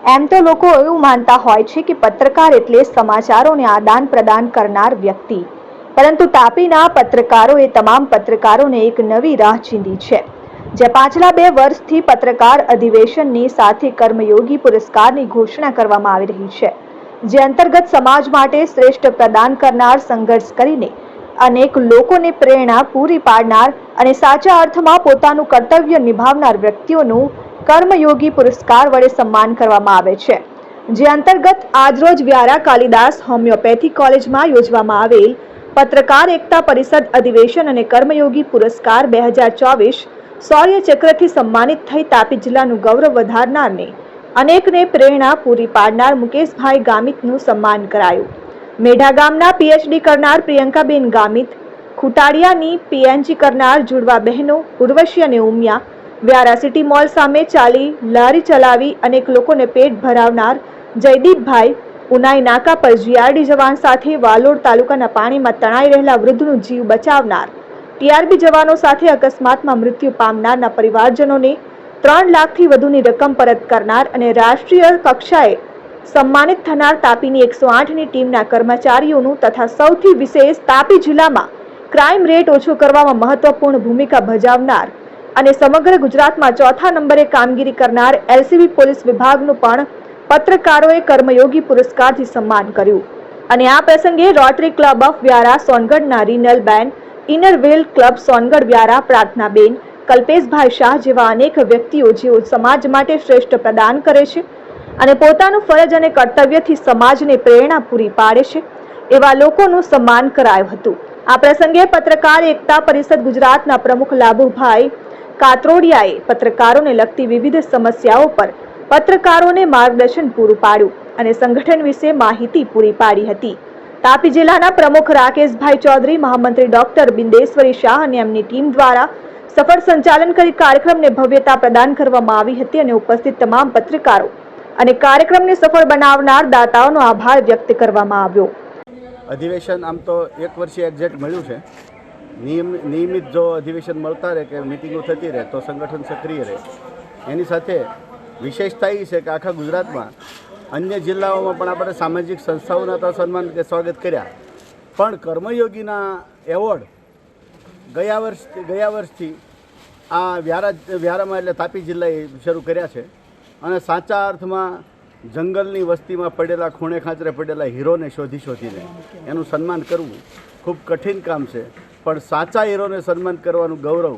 એમ તો લોકો એવું માનતા હોય છે કે પત્રકાર એટલે સમાચારોને આદાન પ્રદાન કરનાર વ્યક્તિ, પરંતુ તાપીના પત્રકારોએ તમામ પત્રકારોને એક નવી રાહ ચીંધી છે, જે પાછલા 2 વર્ષથી પત્રકાર અધિવેશનની સાથે કર્મયોગી પુરસ્કારની ઘોષણા કરવામાં આવી રહી છે, જે અંતર્ગત સમાજ માટે શ્રેષ્ઠ પ્રદાન કરનાર, સંઘર્ષ કરીને અનેક લોકોને પ્રેરણા પૂરી પાડનાર અને સાચા અર્થમાં પોતાનું કર્તવ્ય નિભાવનાર વ્યક્તિઓનું કર્મયોગી પુરસ્કાર વડે સન્માન કરવામાં આવે છે, જે અંતર્ગત આજરોજ વ્યારા કાલિદાસ હોમિયોપેથી કોલેજમાં યોજવામાં આવેલ પત્રકાર એકતા પરિષદ અધિવેશન અને કર્મયોગી પુરસ્કાર 2024 શૌર્ય ચક્રથી સન્માનિત થઈ તાપી જિલ્લાનું ગૌરવ વધારનારને અનેકને પ્રેરણા પૂરી પાડનાર મુકેશભાઈ ગામિતનું સન્માન કરાયું. મેઢા ગામના પીએચડી કરનાર પ્રિયંકાબેન ગામિત, ખુટાડિયાની પીએનજી કરનાર જુડવા બહેનો ઉર્વશી અને ઉમિયા, વ્યારા સિટી મોલ સામે ચાલી લારી ચલાવી અનેક લોકોને પેટ ભરાવનાર જયદીપભાઈ, ઉનાઈ નાકા પર જીઆરડી જવાન સાથે વાલોડ તાલુકાના પાણીમાં તણાઈ રહેલા વૃદ્ધનું જીવ બચાવનાર, ટીઆરબી જવાનો સાથે અકસ્માતમાં મૃત્યુ પામનારના પરિવારજનોને 3 લાખથી વધુની રકમ પરત કરનાર અને રાષ્ટ્રીય કક્ષાએ સન્માનિત થનાર તાપીની 108ની ટીમના કર્મચારીઓનું તથા સૌથી વિશેષ તાપી જિલ્લામાં ક્રાઇમ રેટ ઓછો કરવામાં મહત્વપૂર્ણ ભૂમિકા ભજવનાર અને સમગ્ર ગુજરાતમાં 4થા નંબરે કામગીરી કરનાર એલસીબી પોલીસ વિભાગનું પણ પત્રકારોએ કર્મયોગી પુરસ્કારથી સન્માન કર્યું. અને આ પ્રસંગે રોટરી ક્લબ ઓફ વ્યારા સોનગઢના રીનલબેન, ઇનરવેલ ક્લબ સોનગઢ વ્યારા પ્રાર્થનાબેન, કલ્પેશભાઈ શાહ જેવા અનેક વ્યક્તિઓ જેઓ સમાજ માટે શ્રેષ્ઠ પ્રદાન કરે છે અને પોતાનું ફરજ અને કર્તવ્યથી સમાજને પ્રેરણા પૂરી પાડે છે, એવા લોકોનું સન્માન કરાયું હતું. આ પ્રસંગે પત્રકાર એકતા પરિષદ ગુજરાતના પ્રમુખ લાભુભાઈ કાતરોડિયાએ પત્રકારોને લગતી વિવિધ સમસ્યાઓ પર પત્રકારોને માર્ગદર્શન પૂરું પાડ્યું અને સંગઠન વિશે માહિતી પૂરી પાડી હતી. તાપી જિલ્લાના પ્રમુખ રાકેશભાઈ ચૌધરી, મહામંત્રી ડોક્ટર બિંદેશ્વરી શાહ અને એમની ટીમ દ્વારા સફળ સંચાલન કરી કાર્યક્રમને ભવ્યતા પ્રદાન કરવામાં આવી હતી અને ઉપસ્થિત તમામ પત્રકારો અને કાર્યક્રમને સફળ બનાવનાર દાતાઓનો આભાર વ્યક્ત કરવામાં આવ્યો. અધિવેશન આમ તો 1 વર્ષે એક્ઝેક્ટ મળ્યું છે. નિયમિત જો અધિવેશન મળતા રહે કે મિટિંગો થતી રહે તો સંગઠન સક્રિય રહે. એની સાથે વિશેષતા એ છે કે આખા ગુજરાતમાં અન્ય જિલ્લાઓમાં પણ આપણે સામાજિક સંસ્થાઓના તો સન્માન કે સ્વાગત કર્યા, પણ કર્મયોગીના એવોર્ડ ગયા વર્ષથી આ વ્યારામાં એટલે તાપી જિલ્લાએ શરૂ કર્યા છે અને સાચા અર્થમાં જંગલની વસ્તીમાં પડેલા, ખૂણે ખાંચરે પડેલા હીરોને શોધીને એનું સન્માન કરવું ખૂબ કઠિન કામ છે, પણ સાચા હીરોને સન્માન કરવાનું ગૌરવ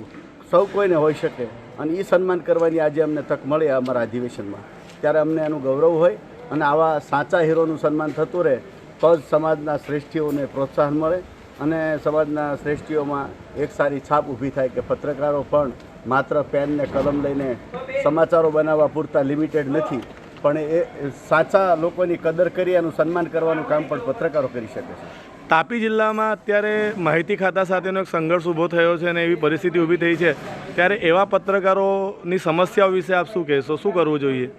સૌ કોઈને હોઈ શકે અને એ સન્માન કરવાની આજે અમને તક મળે અમારા અધિવેશનમાં, ત્યારે અમને એનું ગૌરવ હોય અને આવા સાચા હીરોનું સન્માન થતું રહે તો જ સમાજના શ્રેષ્ઠીઓને પ્રોત્સાહન મળે અને સમાજના શ્રેષ્ઠીઓમાં એક સારી છાપ ઊભી થાય કે પત્રકારો પણ માત્ર પેન ને કલમ લઈને સમાચારો બનાવવા પૂરતા લિમિટેડ નથી, પણ એ સાચા લોકોની કદર કરી એનું સન્માન કરવાનું કામ પણ પત્રકારો કરી શકે છે. તાપી જિલ્લામાં અત્યારે માહિતી ખાતા સાથેનો એક સંઘર્ષ ઊભો થયો છે અને એવી પરિસ્થિતિ ઊભી થઈ છે, ત્યારે એવા પત્રકારોની સમસ્યાઓ વિશે આપ શું કહેશો? શું કરવું જોઈએ?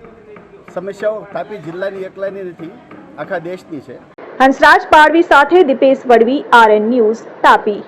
સમસ્યાઓ તાપી જિલ્લાની એકલાની નથી, આખા દેશની છે. હંસરાજ પાડવી સાથે દીપેશ વડવી, RN ન્યૂઝ, તાપી.